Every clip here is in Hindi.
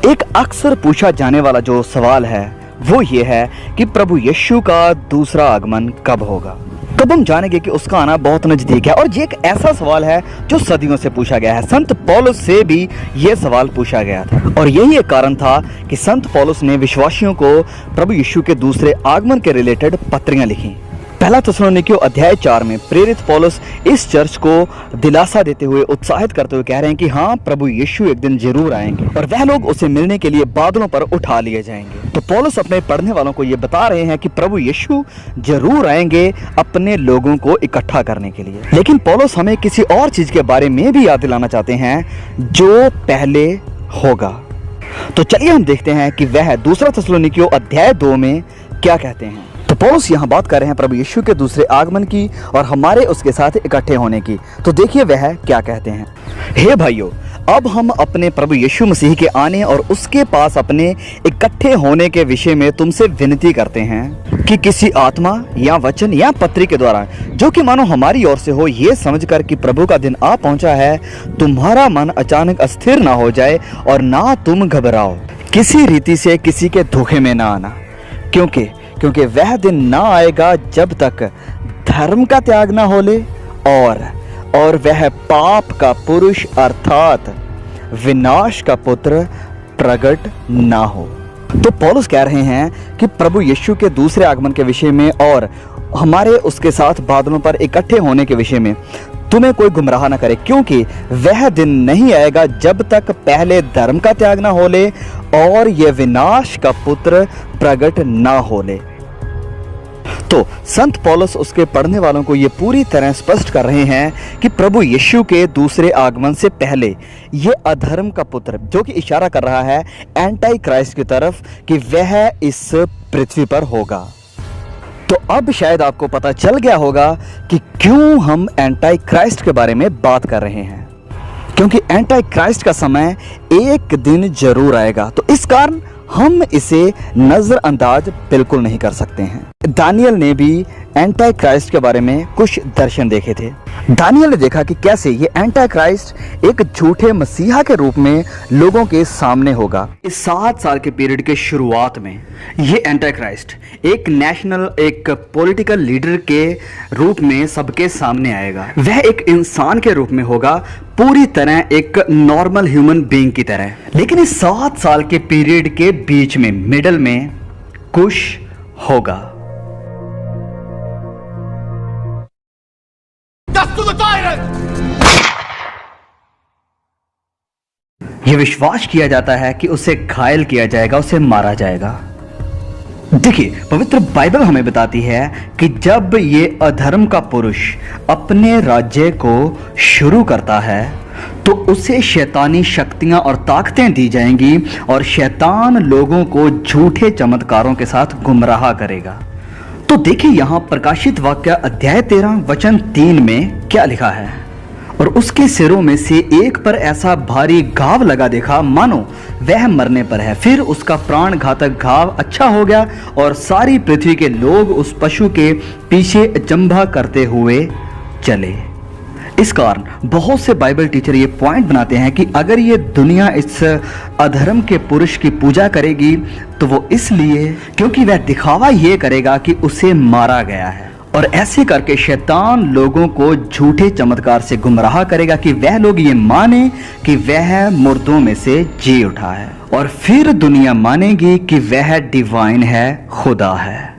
एक अक्सर पूछा जाने वाला जो सवाल है वो ये है कि प्रभु यीशु का दूसरा आगमन कब होगा। कब हम जानेंगे कि उसका आना बहुत नजदीक है। और ये एक ऐसा सवाल है जो सदियों से पूछा गया है। संत पौलुस से भी ये सवाल पूछा गया था और यही एक कारण था कि संत पौलुस ने विश्वासियों को प्रभु यीशु के दूसरे आगमन के रिलेटेड पत्रियां लिखी। पहला थिस्सलुनीकियों अध्याय 4 में प्रेरित पौलुस इस चर्च को दिलासा देते हुए, उत्साहित करते हुए कह रहे हैं कि हाँ, प्रभु यीशु एक दिन जरूर आएंगे और वह लोग उसे मिलने के लिए बादलों पर उठा लिए जाएंगे। तो पौलुस अपने पढ़ने वालों को ये बता रहे हैं कि प्रभु यीशु जरूर आएंगे अपने लोगों को इकट्ठा करने के लिए। लेकिन पौलुस हमें किसी और चीज के बारे में भी याद दिलाना चाहते हैं जो पहले होगा। तो चलिए हम देखते हैं कि वह दूसरा थिस्सलुनीकियों अध्याय 2 में क्या कहते हैं। तो पौलुस यहाँ बात कर रहे हैं प्रभु यीशु के दूसरे आगमन की और हमारे उसके साथ इकट्ठे होने की। तो देखिए वह क्या कहते हैं। हे भाइयों, अब हम अपने प्रभु यीशु मसीह के आने और उसके पास अपने इकट्ठे होने के विषय में तुमसे विनती करते हैं कि किसी आत्मा या वचन या पत्री के द्वारा, जो कि मानो हमारी ओर से हो, ये समझकर कि प्रभु का दिन आ पहुंचा है, तुम्हारा मन अचानक अस्थिर ना हो जाए और ना तुम घबराओ। किसी रीति से किसी के धोखे में ना आना, क्योंकि वह दिन ना आएगा जब तक धर्म का त्याग ना हो ले और वह पाप का पुरुष अर्थात विनाश का पुत्र प्रकट ना हो। तो पौलुस कह रहे हैं कि प्रभु यीशु के दूसरे आगमन के विषय में और हमारे उसके साथ बादलों पर इकट्ठे होने के विषय में तुम्हें कोई गुमराह ना करे, क्योंकि वह दिन नहीं आएगा जब तक पहले धर्म का त्याग ना हो ले और यह विनाश का पुत्र प्रकट ना हो ले। तो संत पौलुस उसके पढ़ने वालों को ये पूरी तरह स्पष्ट कर रहे हैं कि प्रभु यीशु के दूसरे आगमन से पहले ये अधर्म का पुत्र, जो कि इशारा कर रहा है एंटी क्राइस्ट की तरफ, कि वह इस पृथ्वी पर होगा। तो अब शायद आपको पता चल गया होगा कि क्यों हम एंटी क्राइस्ट के बारे में बात कर रहे हैं, क्योंकि एंटी क्राइस्ट का समय एक दिन जरूर आएगा। तो इस कारण हम इसे नजरअंदाज बिल्कुल नहीं कर सकते हैं। दानियल ने भी एंटी क्राइस्ट के बारे में कुछ दर्शन देखे थे। दानियल ने देखा कि कैसे ये एंटी क्राइस्ट एक झूठे मसीहा के रूप में लोगों के सामने होगा। इस 7 साल के पीरियड के शुरुआत में ये एंटी क्राइस्ट एक नेशनल, एक पॉलिटिकल लीडर के रूप में सबके सामने आएगा। वह एक इंसान के रूप में होगा, पूरी तरह एक नॉर्मल ह्यूमन बीइंग की तरह। लेकिन इस 7 साल के पीरियड के बीच में, मिडल में कुछ होगा। यह विश्वास किया जाता है कि उसे घायल किया जाएगा, उसे मारा जाएगा। देखिए, पवित्र बाइबल हमें बताती है कि जब ये अधर्म का पुरुष अपने राज्य को शुरू करता है तो उसे शैतानी शक्तियां और ताकतें दी जाएंगी और शैतान लोगों को झूठे चमत्कारों के साथ गुमराह करेगा। तो देखिए यहाँ प्रकाशित वाक्य अध्याय 13 वचन 3 में क्या लिखा है। और उसके सिरों में से एक पर ऐसा भारी घाव लगा देखा मानो वह मरने पर है। फिर उसका प्राण घातक घाव अच्छा हो गया और सारी पृथ्वी के लोग उस पशु के पीछे अचंभा करते हुए चले। इस कारण बहुत से बाइबल टीचर ये पॉइंट बनाते हैं कि अगर ये दुनिया इस अधर्म के पुरुष की पूजा करेगी तो वो इसलिए क्योंकि वह दिखावा ये करेगा कि उसे मारा गया है, और ऐसे करके शैतान लोगों को झूठे चमत्कार से गुमराह करेगा कि वह लोग ये माने कि वह मुर्दों में से जी उठा है, और फिर दुनिया मानेगी कि वह डिवाइन है, खुदा है।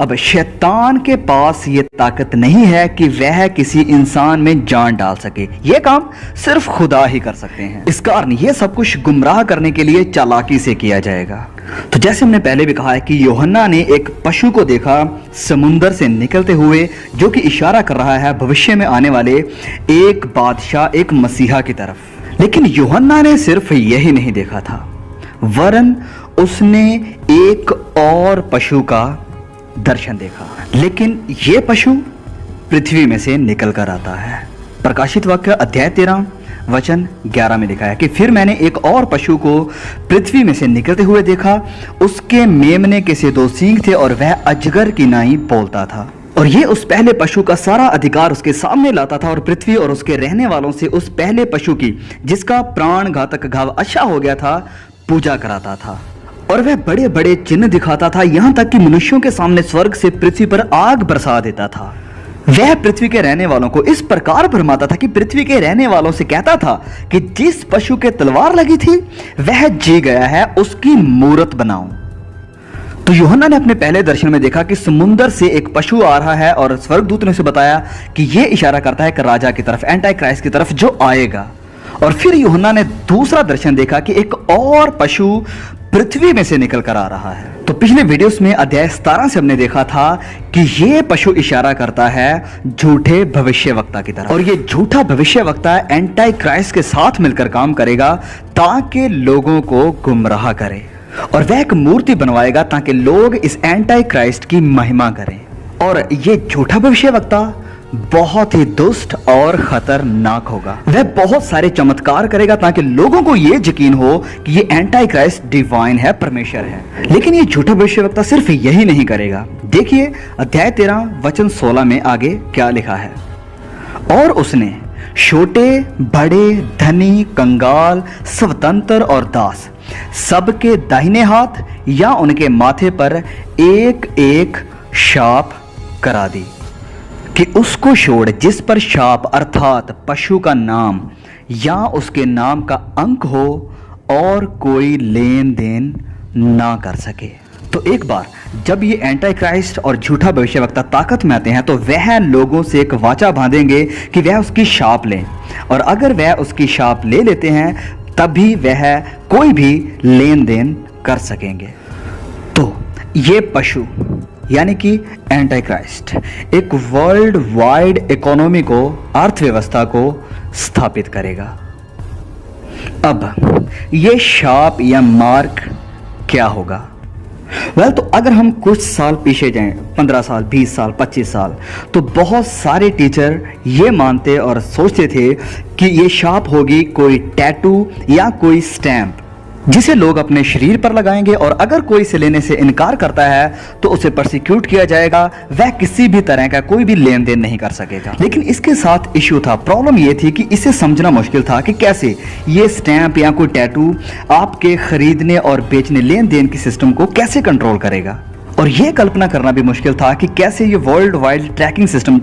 अब शैतान के पास ये ताकत नहीं है कि वह किसी इंसान में जान डाल सके। ये काम सिर्फ खुदा ही कर सकते हैं। इस कारण ये सब कुछ गुमराह करने के लिए चालाकी से किया जाएगा। तो जैसे हमने पहले भी कहा है कि यूहन्ना ने एक पशु को देखा समुंदर से निकलते हुए, जो कि इशारा कर रहा है भविष्य में आने वाले एक बादशाह, एक मसीहा की तरफ। लेकिन यूहन्ना ने सिर्फ यही नहीं देखा था, वरन उसने एक और पशु का दर्शन देखा। लेकिन ये पशु पृथ्वी में से निकल कर आता है। प्रकाशित वाक्य अध्याय 13 वचन 11 में लिखा है कि फिर मैंने एक और पशु को पृथ्वी में से निकलते हुए देखा। उसके मेमने के से 2 सींग थे और वह अजगर की नाई बोलता था। और ये उस पहले पशु का सारा अधिकार उसके सामने लाता था और पृथ्वी और उसके रहने वालों से उस पहले पशु की, जिसका प्राण घातक घाव अच्छा हो गया था, पूजा कराता था। और वह बड़े बड़े चिन्ह दिखाता था, यहां तक कि मनुष्यों के सामने स्वर्ग से पृथ्वी पर आग बरसा देता था। वह पृथ्वी के रहने वालों को इस प्रकार भरमाता था कि पृथ्वी के रहने वालों से कहता था कि जिस पशु के तलवार लगी थी वह जी गया है, उसकी मूरत बनाओ। तो यूहन्ना ने अपने पहले दर्शन में देखा कि समुद्र से एक पशु आ रहा है और स्वर्गदूत ने उसे बताया कि यह इशारा करता है कि राजा की तरफ, एंटी क्राइस्ट की तरफ जो आएगा। और फिर यूहन्ना ने दूसरा दर्शन देखा कि एक और पशु पृथ्वी में से निकल कर आ रहा है। तो पिछले वीडियोस में अध्याय 17 से हमने देखा था कि यह पशु इशारा करता है झूठे भविष्यवक्ता की तरफ, और यह झूठा भविष्यवक्ता एंटी क्राइस्ट के साथ मिलकर काम करेगा ताकि लोगों को गुमराह करे, और वह एक मूर्ति बनवाएगा ताकि लोग इस एंटी क्राइस्ट की महिमा करें। और यह झूठा भविष्यवक्ता बहुत ही दुष्ट और खतरनाक होगा। वह बहुत सारे चमत्कार करेगा ताकि लोगों को यह यकीन हो कि ये एंटी क्राइस्ट डिवाइन है, परमेश्वर है। लेकिन ये झूठा भविष्यवक्ता सिर्फ यही नहीं करेगा। देखिए अध्याय 13 वचन 16 में आगे क्या लिखा है। और उसने छोटे बड़े, धनी, कंगाल, स्वतंत्र और दास सबके दाहिने हाथ या उनके माथे पर एक एक शाप करा दी कि उसको छोड़ जिस पर शाप अर्थात पशु का नाम या उसके नाम का अंक हो और कोई लेन देन ना कर सके। तो एक बार जब ये एंटी क्राइस्ट और झूठा भविष्यवक्ता ताकत में आते हैं तो वह लोगों से एक वाचा बांधेंगे कि वह उसकी शाप लें, और अगर वह उसकी शाप ले लेते हैं तभी वह कोई भी लेन देन कर सकेंगे। तो ये पशु यानी कि एंटी क्राइस्ट एक वर्ल्ड वाइड इकोनॉमी को, अर्थव्यवस्था को स्थापित करेगा। अब ये शाप या मार्क क्या होगा? तो अगर हम कुछ साल पीछे जाएं, 15 साल, 20 साल, 25 साल, तो बहुत सारे टीचर ये मानते और सोचते थे कि ये शाप होगी कोई टैटू या कोई स्टैंप जिसे लोग अपने शरीर पर लगाएंगे, और अगर कोई इसे लेने से इनकार करता है तो उसे प्रोसिक्यूट किया जाएगा, वह किसी भी तरह का कोई भी लेन देन नहीं कर सकेगा। लेकिन इसके साथ इश्यू था, प्रॉब्लम यह थी कि इसे समझना मुश्किल था कि कैसे ये स्टैंप या कोई टैटू आपके खरीदने और बेचने, लेन देन की सिस्टम को कैसे कंट्रोल करेगा। और यह कल्पना करना भी मुश्किल था कि कैसे ये वर्ल्ड वाइड ट्रैकिंग सिस्टम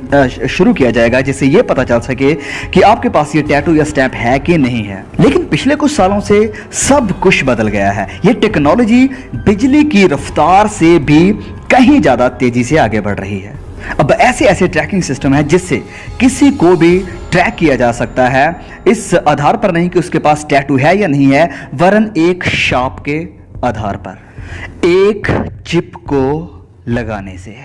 शुरू किया जाएगा जिससे यह पता चल सके कि आपके पास ये टैटू या स्टैंप है कि नहीं है। लेकिन पिछले कुछ सालों से सब कुछ बदल गया है। ये टेक्नोलॉजी बिजली की रफ्तार से भी कहीं ज्यादा तेजी से आगे बढ़ रही है। अब ऐसे ऐसे ट्रैकिंग सिस्टम है जिससे किसी को भी ट्रैक किया जा सकता है, इस आधार पर नहीं कि उसके पास टैटू है या नहीं है, वरन एक शाप के आधार पर, एक चिप को लगाने से।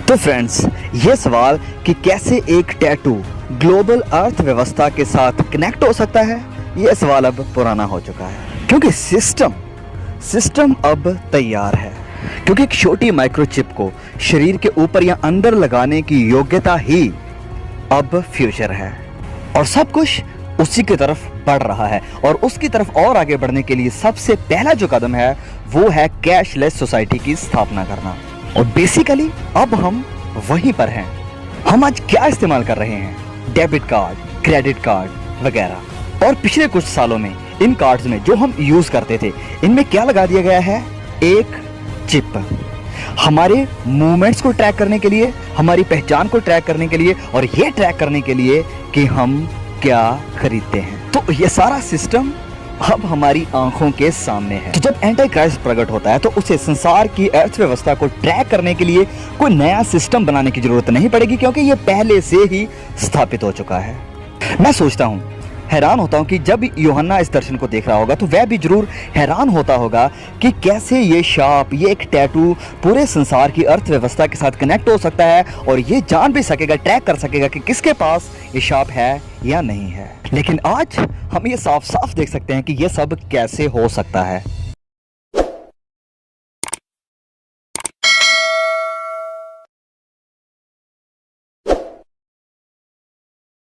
तो फ्रेंड्स, ये सवाल कि कैसे एक टैटू ग्लोबल अर्थव्यवस्था के साथ कनेक्ट हो सकता है, यह सवाल अब पुराना हो चुका है, क्योंकि सिस्टम अब तैयार है। क्योंकि एक छोटी माइक्रोचिप को शरीर के ऊपर या अंदर लगाने की योग्यता ही अब फ्यूचर है, और सब कुछ उसी की तरफ बढ़ रहा है। और उसकी तरफ और आगे बढ़ने के लिए सबसे पहला जो कदम है वो है कैशलेस सोसाइटी की स्थापना करना। और बेसिकली अब हम वहीं पर हैं। हम आज क्या इस्तेमाल कर रहे हैं? डेबिट कार्ड, क्रेडिट कार्ड वगैरह। और पिछले कुछ सालों में इन कार्ड्स में जो हम यूज करते थे, इनमें क्या लगा दिया गया है? एक चिप, हमारे मूवमेंट्स को ट्रैक करने के लिए, हमारी पहचान को ट्रैक करने के लिए, और ये ट्रैक करने के लिए कि हम क्या खरीदते हैं। तो ये सारा सिस्टम अब हमारी आंखों के सामने है। तो जब एंटी क्राइस्ट प्रकट होता है तो उसे संसार की अर्थव्यवस्था को ट्रैक करने के लिए कोई नया सिस्टम बनाने की जरूरत नहीं पड़ेगी, क्योंकि ये पहले से ही स्थापित हो चुका है। मैं सोचता हूँ, हैरान होता हूँ कि जब यूहन्ना इस दर्शन को देख रहा होगा तो वह भी जरूर हैरान होता होगा कि कैसे ये शाप, ये एक टैटू पूरे संसार की अर्थव्यवस्था के साथ कनेक्ट हो सकता है और ये जान भी सकेगा, ट्रैक कर सकेगा कि किसके पास ये शाप है या नहीं है। लेकिन आज हम ये साफ साफ देख सकते हैं कि ये सब कैसे हो सकता है।